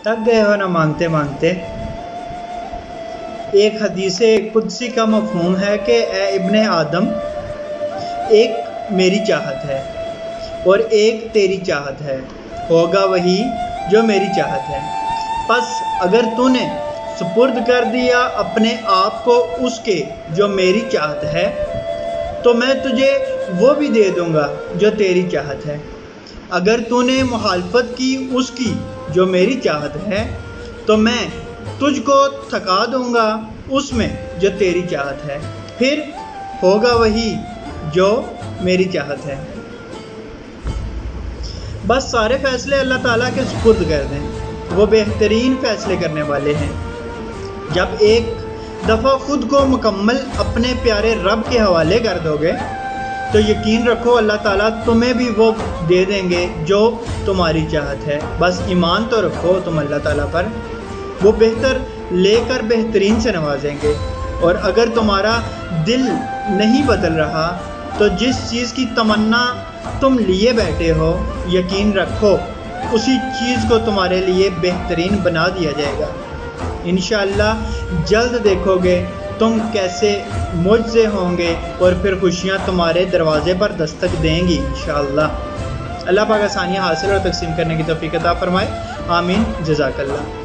تک گئے ہو نا مانگتے مانگتے؟ ایک حدیث قدسی کا مفہوم ہے کہ اے ابن آدم، ایک میری چاہت ہے اور ایک تیری چاہت ہے، ہوگا وہی جو میری چاہت ہے۔ پس اگر تو نے سپرد کر دیا اپنے آپ کو اس کے جو میری چاہت ہے، تو میں تجھے وہ بھی دے دوں گا جو تیری چاہت ہے۔ اگر تو نے مخالفت کی اس کی جو میری چاہت ہے، تو میں تجھ کو تھکا دوں گا اس میں جو تیری چاہت ہے، پھر ہوگا وہی جو میری چاہت ہے۔ بس سارے فیصلے اللہ تعالیٰ کے سپرد کر دیں، وہ بہترین فیصلے کرنے والے ہیں۔ جب ایک دفعہ خود کو مکمل اپنے پیارے رب کے حوالے کر دو گے تو یقین رکھو اللہ تعالیٰ تمہیں بھی وہ دے دیں گے جو تمہاری چاہت ہے۔ بس ایمان تو رکھو تم اللہ تعالیٰ پر، وہ بہتر لے کر بہترین سے نوازیں گے۔ اور اگر تمہارا دل نہیں بدل رہا تو جس چیز کی تمنا تم لیے بیٹھے ہو، یقین رکھو اسی چیز کو تمہارے لیے بہترین بنا دیا جائے گا۔ انشاءاللہ جلد دیکھو گے تم کیسے معجزے ہوں گے اور پھر خوشیاں تمہارے دروازے پر دستک دیں گی انشاءاللہ۔ اللہ پاک آسانیاں حاصل اور تقسیم کرنے کی توفیق عطا فرمائے، آمین، جزاک اللہ۔